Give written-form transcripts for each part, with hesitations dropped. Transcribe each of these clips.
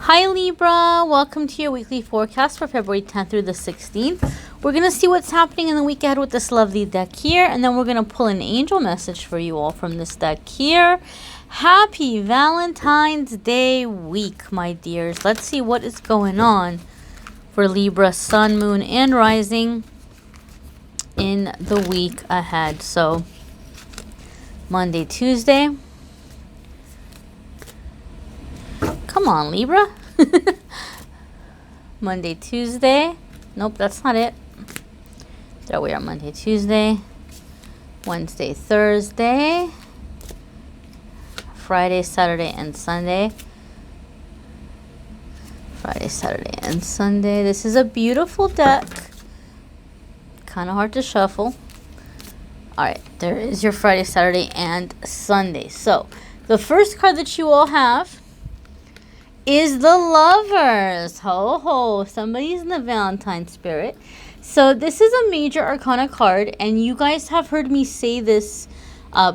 Hi Libra, welcome to your weekly forecast for February 10th through the 16th. We're going to see what's happening in the week ahead with this lovely deck here, and then we're going to pull an angel message for you all from this deck here. Happy Valentine's Day week, my dears. Let's see what is going on for Libra, Sun, Moon, and Rising in the week ahead. So, Monday, Tuesday. Come on, Libra. Monday, Tuesday. Nope, that's not it. There we are, Monday, Tuesday. Wednesday, Thursday. Friday, Saturday, and Sunday. Friday, Saturday, and Sunday. This is a beautiful deck. Kind of hard to shuffle. Alright, there is your Friday, Saturday, and Sunday. So, the first card that you all have is the Lovers. Ho ho, somebody's in the Valentine spirit. So this is a major arcana card, and you guys have heard me say this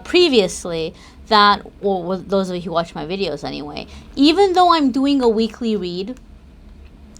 previously, that, well, those of you who watch my videos anyway, even though I'm doing a weekly read,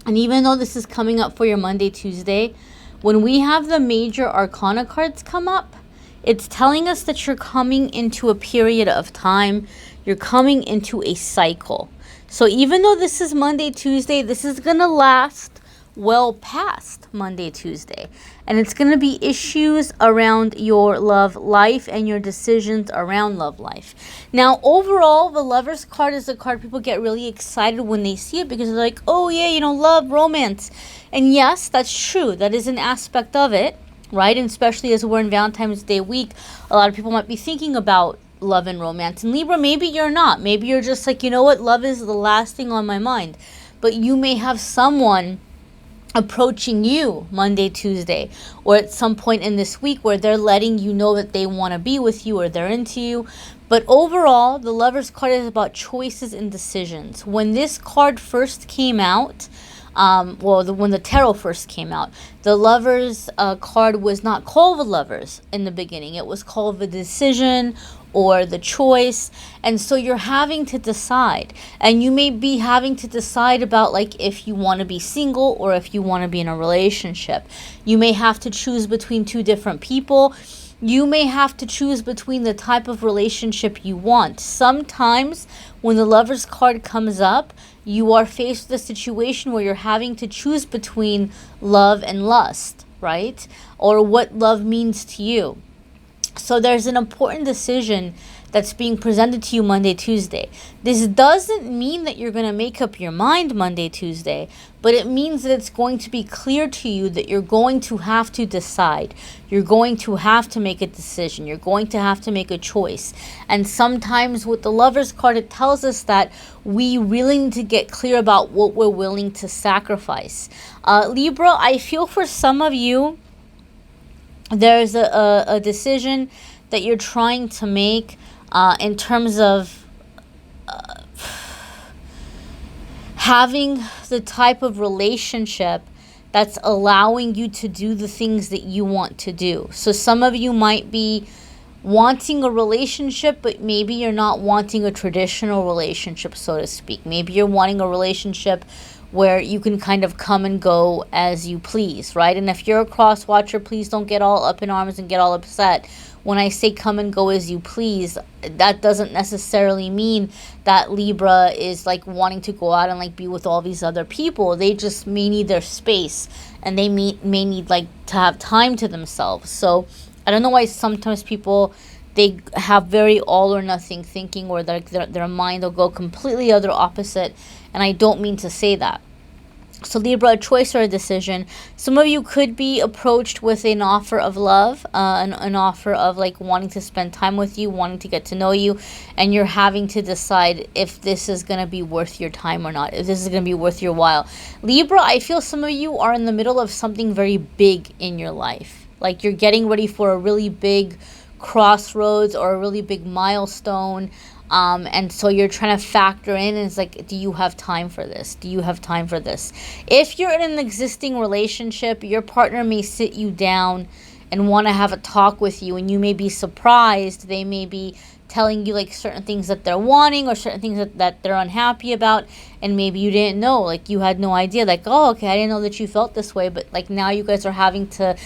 and even though this is coming up for your Monday, Tuesday, when we have the major arcana cards come up, it's telling us that you're coming into a period of time, you're coming into a cycle. So even though this is Monday, Tuesday, this is going to last well past Monday, Tuesday. And it's going to be issues around your love life and your decisions around love life. Now, overall, the Lovers card is a card people get really excited when they see it because they're like, oh yeah, you know, love, romance. And yes, that's true. That is an aspect of it, right? And especially as we're in Valentine's Day week, a lot of people might be thinking about love and romance. And Libra, maybe you're not. Maybe you're just like, you know what, love is the last thing on my mind. But you may have someone approaching you Monday, Tuesday, or at some point in this week where they're letting you know that they want to be with you or they're into you. But overall, the Lovers card is about choices and decisions. When this card first came out, when the tarot first came out, the Lovers card was not called the Lovers in the beginning. It was called the Decision or the Choice. And so you're having to decide. And you may be having to decide about like if you want to be single or if you want to be in a relationship. You may have to choose between two different people. You may have to choose between the type of relationship you want. Sometimes when the Lovers card comes up, you are faced with a situation where you're having to choose between love and lust, right? Or what love means to you. So there's an important decision that's being presented to you Monday, Tuesday. This doesn't mean that you're going to make up your mind Monday, Tuesday, but it means that it's going to be clear to you that you're going to have to decide. You're going to have to make a decision. You're going to have to make a choice. And sometimes with the Lovers card, it tells us that we really need to get clear about what we're willing to sacrifice. Libra, I feel for some of you, there's a decision that you're trying to make in terms of having the type of relationship that's allowing you to do the things that you want to do. So some of you might be wanting a relationship, but maybe you're not wanting a traditional relationship, so to speak. Maybe you're wanting a relationship where you can kind of come and go as you please, right? And if you're a cross watcher, please don't get all up in arms and get all upset. When I say come and go as you please, that doesn't necessarily mean that Libra is like wanting to go out and like be with all these other people. They just may need their space, and they may need like to have time to themselves. So I don't know why sometimes people, they have very all or nothing thinking, or their mind will go completely other opposite. And I don't mean to say that. So Libra, a choice or a decision. Some of you could be approached with an offer of love, an offer of like wanting to spend time with you, wanting to get to know you, and you're having to decide if this is going to be worth your time or not, if this is going to be worth your while. Libra, I feel some of you are in the middle of something very big in your life. Like you're getting ready for a really big crossroads or a really big milestone. And so you're trying to factor in, and it's like, do you have time for this? Do you have time for this? If you're in an existing relationship, your partner may sit you down and want to have a talk with you, and you may be surprised. They may be telling you like certain things that they're wanting, or certain things that they're unhappy about, and maybe you didn't know, like you had no idea, like, oh, okay, I didn't know that you felt this way, but like now you guys are having to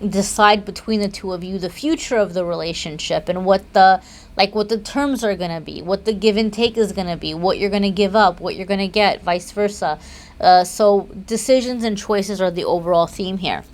decide between the two of you the future of the relationship, and what the terms are going to be, what the give and take is going to be, what you're going to give up, what you're going to get, vice versa. So decisions and choices are the overall theme here.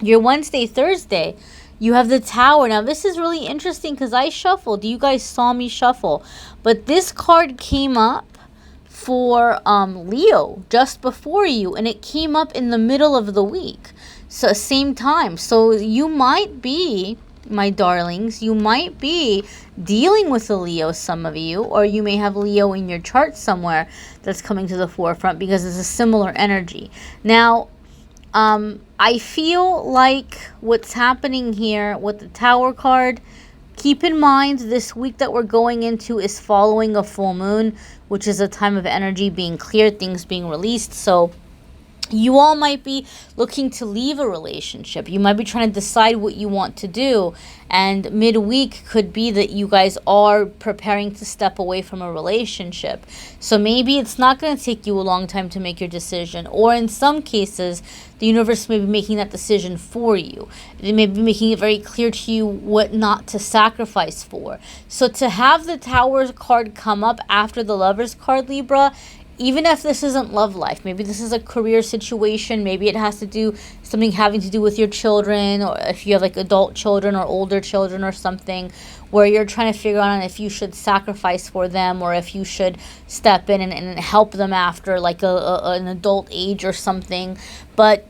Your Wednesday, Thursday, you have the Tower. Now, this is really interesting because I shuffled. You guys saw me shuffle. But this card came up for Leo just before you, and it came up in the middle of the week. So, same time. So, you might be, my darlings, you might be dealing with a Leo, some of you, or you may have Leo in your chart somewhere that's coming to the forefront because it's a similar energy. Now, I feel like what's happening here with the Tower card, keep in mind this week that we're going into is following a full moon, which is a time of energy being cleared, things being released. So you all might be looking to leave a relationship. You might be trying to decide what you want to do. And midweek could be that you guys are preparing to step away from a relationship. So maybe it's not going to take you a long time to make your decision. Or in some cases, the universe may be making that decision for you. It may be making it very clear to you what not to sacrifice for. So to have the Tower card come up after the Lover's card, Libra, even if this isn't love life, maybe this is a career situation, maybe it has to do something having to do with your children, or if you have like adult children or older children or something, where you're trying to figure out if you should sacrifice for them or if you should step in and help them after like an adult age or something. But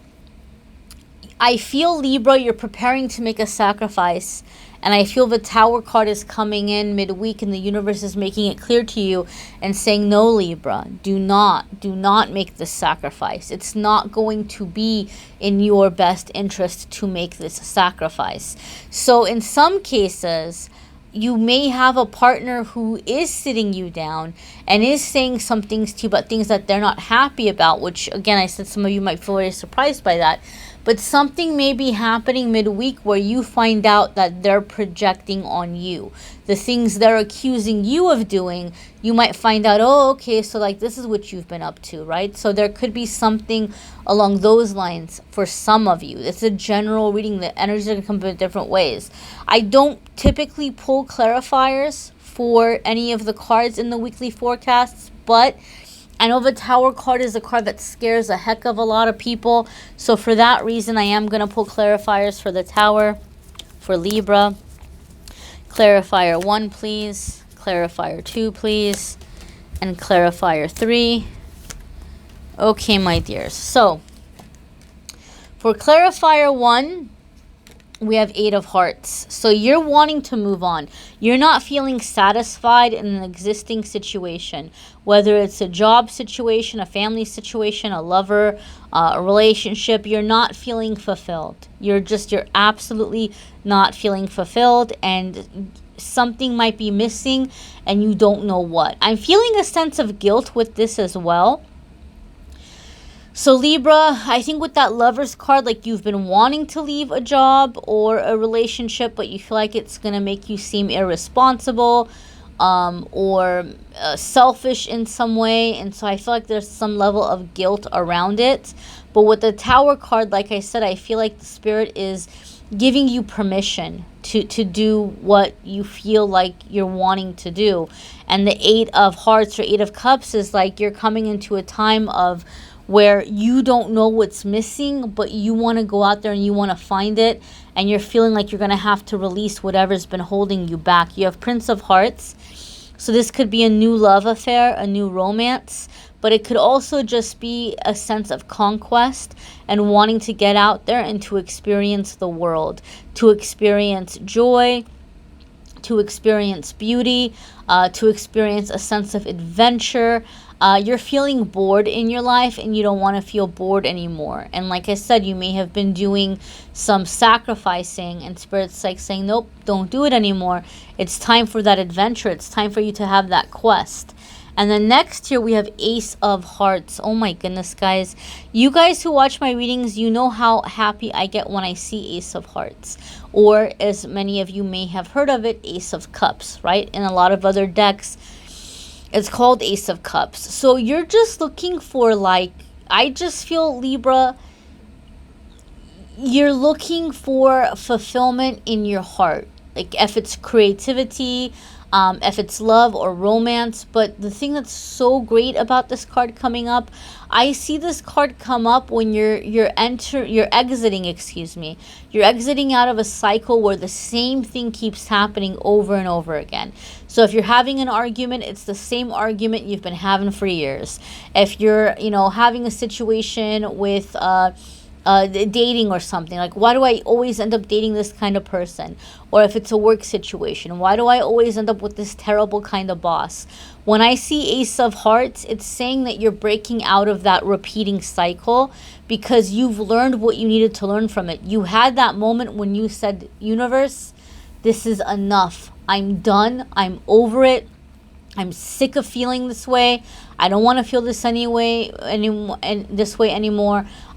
I feel, Libra, you're preparing to make a sacrifice. And I feel the Tower card is coming in midweek, and the universe is making it clear to you and saying, no, Libra, do not make this sacrifice. It's not going to be in your best interest to make this sacrifice. So in some cases, you may have a partner who is sitting you down and is saying some things to you, but things that they're not happy about, which, again, I said some of you might feel very surprised by that. But something may be happening midweek where you find out that they're projecting on you. The things they're accusing you of doing, you might find out, oh, okay, so like this is what you've been up to, right? So there could be something along those lines for some of you. It's a general reading. The energies are going to come in different ways. I don't typically pull clarifiers for any of the cards in the weekly forecasts, but I know the Tower card is a card that scares a heck of a lot of people. So for that reason, I am going to pull clarifiers for the Tower, for Libra. Clarifier 1, please. Clarifier 2, please. And clarifier 3. Okay, my dears. So for clarifier 1, we have 8 of Hearts. So you're wanting to move on. You're not feeling satisfied in an existing situation, whether it's a job situation, a family situation, a lover, a relationship. You're not feeling fulfilled. You're absolutely not feeling fulfilled, and something might be missing and you don't know what. I'm feeling a sense of guilt with this as well. So Libra, I think with that Lover's card, like you've been wanting to leave a job or a relationship, but you feel like it's going to make you seem irresponsible or selfish in some way. And so I feel like there's some level of guilt around it. But with the Tower card, like I said, I feel like the Spirit is giving you permission to do what you feel like you're wanting to do. And the 8 of Hearts or 8 of Cups is like you're coming into a time of where you don't know what's missing, but you want to go out there and you want to find it, and you're feeling like you're going to have to release whatever's been holding you back. You have Prince of Hearts, so this could be a new love affair, a new romance, but it could also just be a sense of conquest and wanting to get out there and to experience the world, to experience joy, to experience beauty, to experience a sense of adventure. You're feeling bored in your life and you don't want to feel bored anymore. And like I said, you may have been doing some sacrificing, and Spirit's like saying, nope, don't do it anymore. It's time for that adventure. It's time for you to have that quest. And then next here we have Ace of Hearts. Oh my goodness, guys. You guys who watch my readings, you know how happy I get when I see Ace of Hearts. Or, as many of you may have heard of it, Ace of Cups, right? In a lot of other decks, it's called Ace of Cups. So you're just looking for, like, I just feel, Libra, you're looking for fulfillment in your heart. Like, if it's creativity, if it's love or romance. But the thing that's so great about this card coming up, I see this card come up when you're exiting, excuse me. You're exiting out of a cycle where the same thing keeps happening over and over again. So if you're having an argument, it's the same argument you've been having for years. If you're, having a situation with dating or something, like, why do I always end up dating this kind of person? Or if it's a work situation, why do I always end up with this terrible kind of boss? When I see Ace of Hearts, it's saying that you're breaking out of that repeating cycle because you've learned what you needed to learn from it. You had that moment when you said, universe, this is enough. I'm done. I'm over it. I'm sick of feeling this way. I don't want to feel this anymore.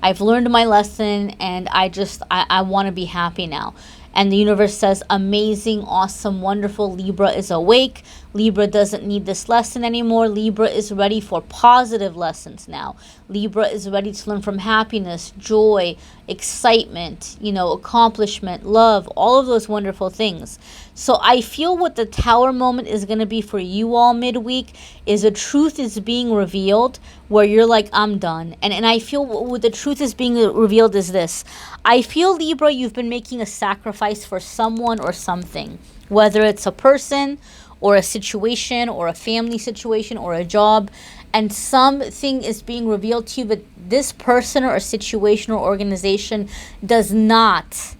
I've learned my lesson, and I want to be happy now. And the universe says, amazing, awesome, wonderful. Libra is awake. Libra doesn't need this lesson anymore. Libra is ready for positive lessons now. Libra is ready to learn from happiness, joy, excitement, accomplishment, love, all of those wonderful things. So I feel what the Tower moment is going to be for you all midweek is a truth is being revealed where you're like, I'm done. And I feel what the truth is being revealed is this. I feel, Libra, you've been making a sacrifice for someone or something, whether it's a person or a situation or a family situation or a job, and something is being revealed to you that this person or a situation or organization does not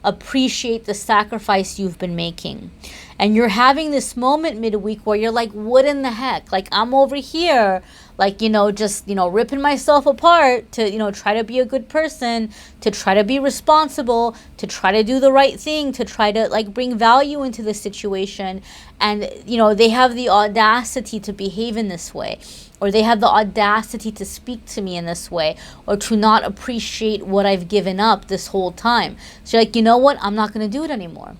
appreciate the sacrifice you've been making. And you're having this moment midweek where you're like, what in the heck? Like, I'm over here, like, just, ripping myself apart to, try to be a good person, to try to be responsible, to try to do the right thing, to try to, like, bring value into the situation. And, they have the audacity to behave in this way, or they have the audacity to speak to me in this way, or to not appreciate what I've given up this whole time. So you're like, you know what? I'm not going to do it anymore.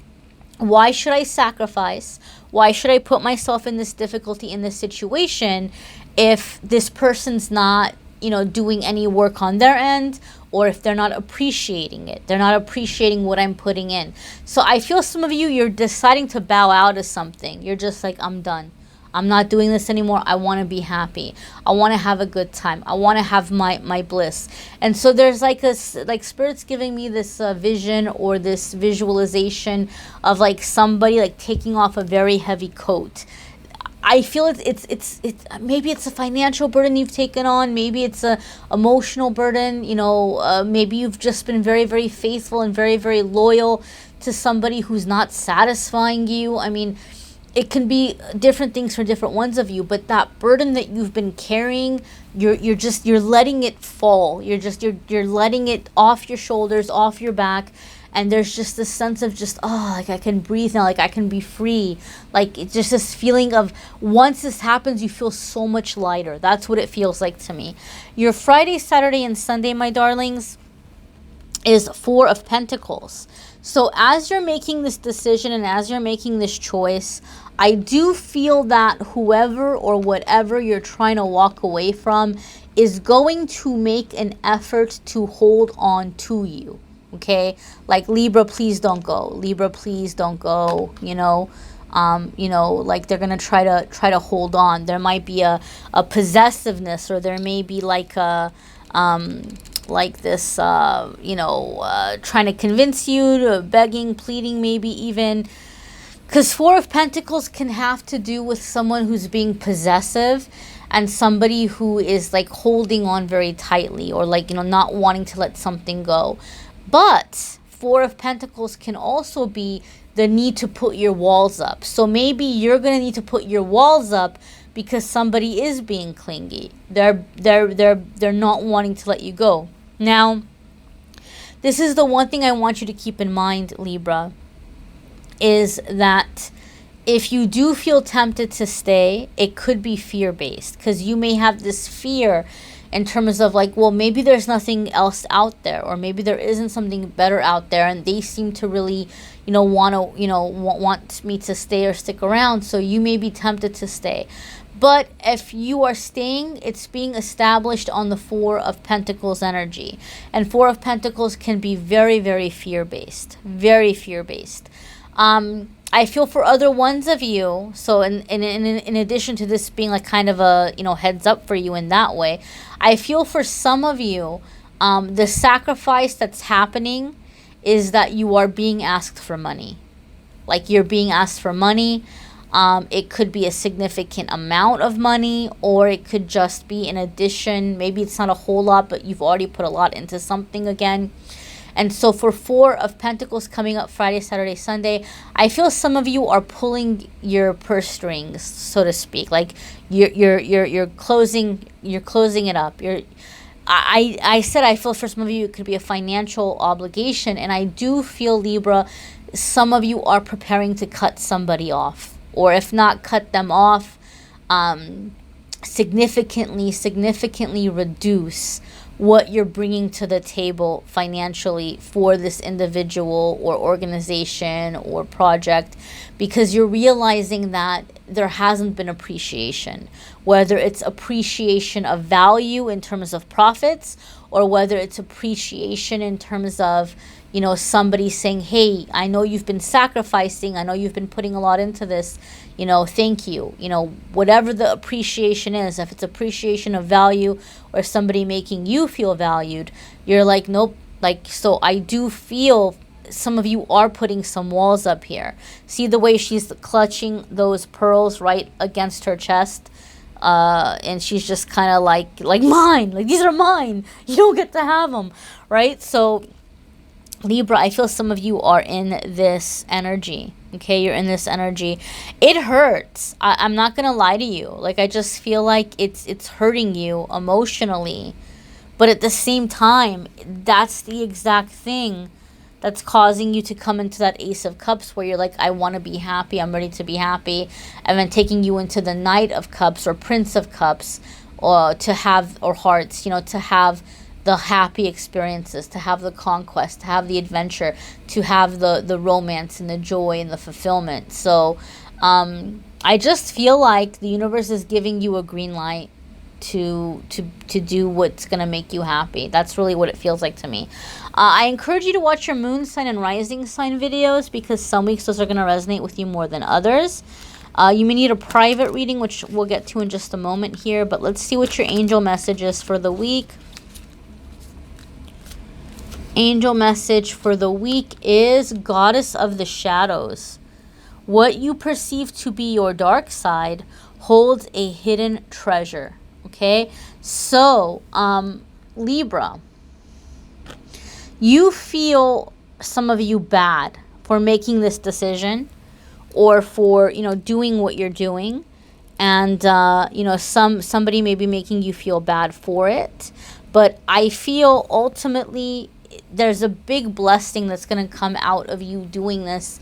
Why should I sacrifice? Why should I put myself in this difficulty, in this situation, if this person's not, doing any work on their end, or if they're not appreciating it? They're not appreciating what I'm putting in. So I feel some of you, you're deciding to bow out of something. You're just like, I'm done. I'm not doing this anymore. I want to be happy. I want to have a good time. I want to have my bliss. And so there's like Spirit's giving me this vision or this visualization of like somebody like taking off a very heavy coat. I feel it's maybe it's a financial burden you've taken on. Maybe it's a emotional burden. Maybe you've just been very, very faithful and very, very loyal to somebody who's not satisfying you. I mean, it can be different things for different ones of you, but that burden that you've been carrying, you're letting it fall. You're letting it off your shoulders, off your back, and there's just this sense of just, like I can breathe now, like I can be free. Like it's just this feeling of once this happens, you feel so much lighter. That's what it feels like to me. Your Friday, Saturday, and Sunday, my darlings, is Four of Pentacles. So as you're making this decision and as you're making this choice, I do feel that whoever or whatever you're trying to walk away from is going to make an effort to hold on to you. Okay? Like, Libra, please don't go. Libra, please don't go. Like they're gonna try to hold on. There might be a possessiveness, or there may be like a like this, trying to convince you, begging, pleading, maybe even. Because Four of Pentacles can have to do with someone who's being possessive and somebody who is like holding on very tightly, or like, not wanting to let something go. But Four of Pentacles can also be the need to put your walls up. So maybe you're going to need to put your walls up because somebody is being clingy. They're not wanting to let you go. Now, this is the one thing I want you to keep in mind, Libra, is that if you do feel tempted to stay, it could be fear-based, because you may have this fear in terms of like, well, maybe there's nothing else out there, or maybe there isn't something better out there, and they seem to really, want me to stay or stick around, so you may be tempted to stay. But if you are staying, it's being established on the Four of Pentacles energy. And Four of Pentacles can be very, very fear-based. Very fear-based. I feel for other ones of you, so in addition to this being like kind of a, heads up for you in that way, I feel for some of you, the sacrifice that's happening is that you are being asked for money. Like, you're being asked for money. It could be a significant amount of money, or it could just be in addition. Maybe it's not a whole lot, but you've already put a lot into something again. And so for Four of Pentacles coming up Friday, Saturday, Sunday, I feel some of you are pulling your purse strings, so to speak. Like, you're closing it up. I said I feel for some of you it could be a financial obligation, and I do feel, Libra, some of you are preparing to cut somebody off, or if not cut them off, significantly reduce what you're bringing to the table financially for this individual or organization or project, because you're realizing that there hasn't been appreciation, whether it's appreciation of value in terms of profits, or whether it's appreciation in terms of, somebody saying, hey, I know you've been sacrificing, I know you've been putting a lot into this, thank you. Whatever the appreciation is, if it's appreciation of value or somebody making you feel valued, you're like, nope. Like, so I do feel some of you are putting some walls up here. See the way she's clutching those pearls right against her chest? And she's just kind of like mine, like, these are mine. You don't get to have them, right? So Libra, I feel some of you are in this energy. Okay, you're in this energy. It hurts. I'm not gonna lie to you. Like, I just feel like it's hurting you emotionally, but at the same time, that's the exact thing that's causing you to come into that Ace of Cups, where you're like, I want to be happy, I'm ready to be happy, and then taking you into the Knight of Cups or Prince of Cups, or Hearts, to have the happy experiences, to have the conquest, to have the adventure, to have the romance and the joy and the fulfillment. So I just feel like the universe is giving you a green light to do what's going to make you happy. That's really what it feels like to me. I encourage you to watch your moon sign and rising sign videos, because some weeks those are going to resonate with you more than others. You may need a private reading, which we'll get to in just a moment here, but let's see what your angel message is for the week. Angel message for the week is Goddess of the Shadows. What you perceive to be your dark side holds a hidden treasure. Okay, so Libra, you feel, some of you, bad for making this decision, or for doing what you're doing, and somebody may be making you feel bad for it. But I feel ultimately there's a big blessing that's going to come out of you doing this.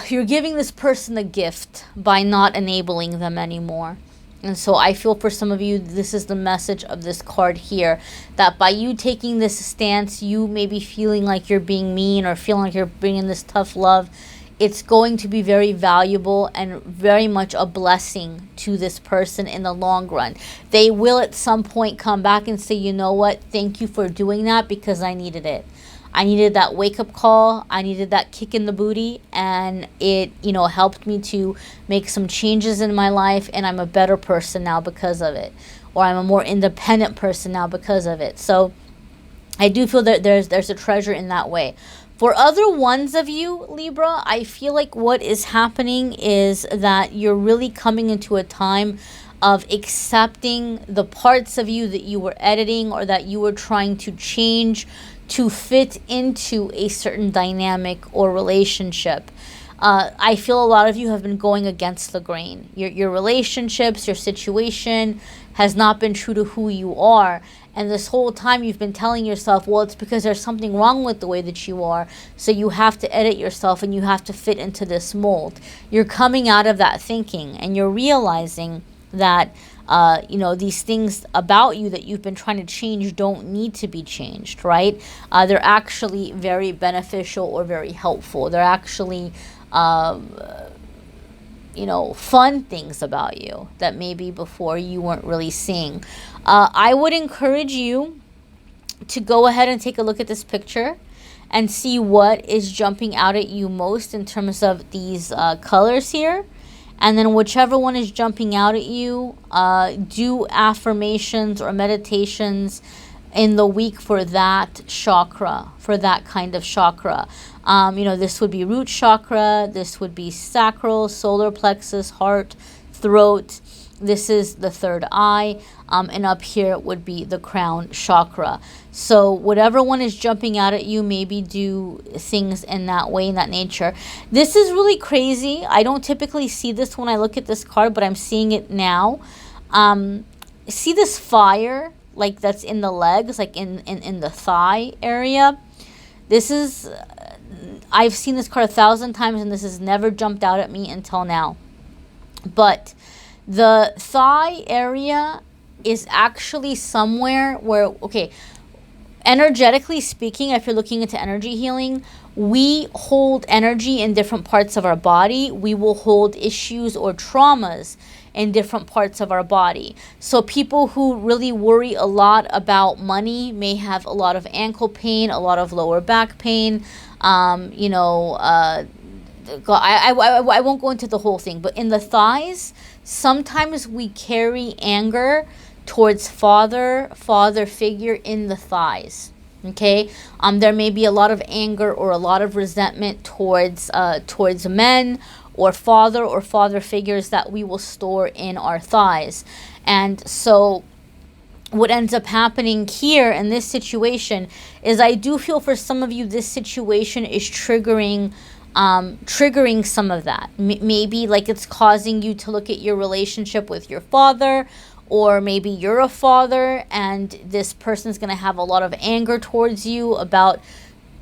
You're giving this person a gift by not enabling them anymore. And so I feel for some of you, this is the message of this card here, that by you taking this stance, you may be feeling like you're being mean, or feeling like you're bringing this tough love. It's going to be very valuable and very much a blessing to this person in the long run. They will at some point come back and say, you know what, thank you for doing that, because I needed it. I needed that wake-up call. I needed that kick in the booty, and it, helped me to make some changes in my life, and I'm a better person now because of it, or I'm a more independent person now because of it. So I do feel that there's a treasure in that way. For other ones of you, Libra, I feel like what is happening is that you're really coming into a time of accepting the parts of you that you were editing, or that you were trying to change to fit into a certain dynamic or relationship. I feel a lot of you have been going against the grain. Your relationships, your situation has not been true to who you are. And this whole time you've been telling yourself, well, it's because there's something wrong with the way that you are. So you have to edit yourself and you have to fit into this mold. You're coming out of that thinking and you're realizing that, you know, these things about you that you've been trying to change don't need to be changed, right? They're actually very beneficial or very helpful. They're actually, you know, fun things about you that maybe before you weren't really seeing. I would encourage you to go ahead and take a look at this picture and see what is jumping out at you most in terms of these colors here. And then whichever one is jumping out at you, do affirmations or meditations in the week for that chakra, for that kind of chakra. You know, this would be root chakra, this would be sacral, solar plexus, heart, throat. This is the third eye, and up here would be the crown chakra. So whatever one is jumping out at you, maybe do things in that way, in that nature. This is really crazy. I don't typically see this when I look at this card, but I'm seeing it now. See this fire, like that's in the legs, like in the thigh area. This is, I've seen this card 1,000 times, and this has never jumped out at me until now. But the thigh area is actually somewhere where, okay, energetically speaking, if you're looking into energy healing, we hold energy in different parts of our body. We will hold issues or traumas in different parts of our body. So people who really worry a lot about money may have a lot of ankle pain, a lot of lower back pain, you know, I won't go into the whole thing, but in the thighs, sometimes we carry anger towards father figure in the thighs. Okay, there may be a lot of anger or a lot of resentment towards men or father figures that we will store in our thighs. And so what ends up happening here in this situation is, I do feel for some of you this situation is triggering some of that. Maybe like it's causing you to look at your relationship with your father, or maybe you're a father and this person's going to have a lot of anger towards you about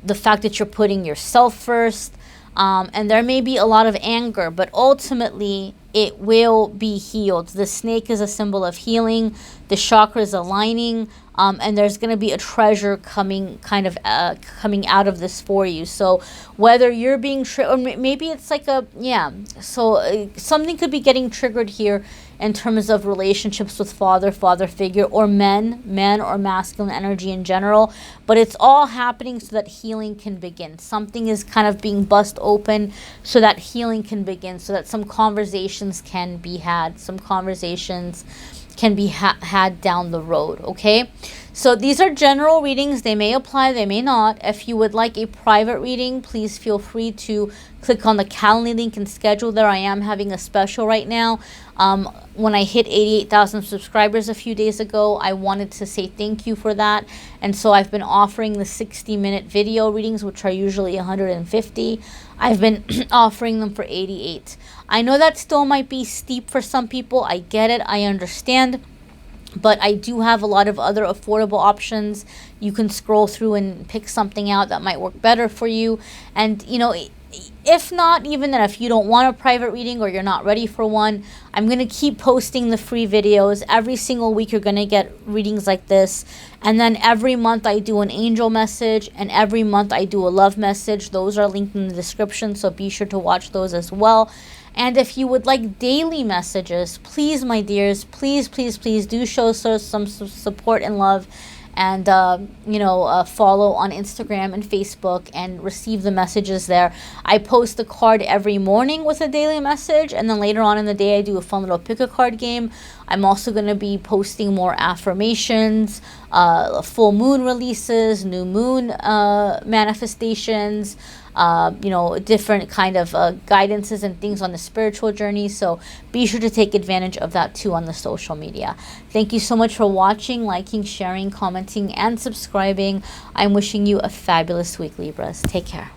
the fact that you're putting yourself first. And there may be a lot of anger, but ultimately it will be healed. The snake is a symbol of healing. The chakra is aligning. And there's going to be a treasure coming out of this for you. So whether you're being or maybe it's like so something could be getting triggered here in terms of relationships with father figure, or men or masculine energy in general. But it's all happening so that healing can begin. Something is kind of being bust open so that healing can begin, so that some conversations can be had. Some conversations can be had down the road, okay? So these are general readings. They may apply, they may not. If you would like a private reading, please feel free to click on the Calendly link and schedule there. I am having a special right now. When I hit 88,000 subscribers a few days ago, I wanted to say thank you for that. And so I've been offering the 60-minute video readings, which are usually 150. I've been offering them for 88. I know that still might be steep for some people. I get it. I understand. But I do have a lot of other affordable options. You can scroll through and pick something out that might work better for you. And, you know, if not, even then, if you don't want a private reading or you're not ready for one, I'm going to keep posting the free videos. Every single week you're going to get readings like this. And then every month I do an angel message, and every month I do a love message. Those are linked in the description, so be sure to watch those as well. And if you would like daily messages, please, my dears, please do show some support and love, and follow on Instagram and Facebook and receive the messages there. I post the card every morning with a daily message, and then later on in the day I do a fun little pick a card game. I'm also going to be posting more affirmations, full moon releases, new moon manifestations, different kind of guidances and things on the spiritual journey. So be sure to take advantage of that too on the social media. Thank you so much for watching, liking, sharing, commenting, and subscribing. I'm wishing you a fabulous week, Libras. Take care.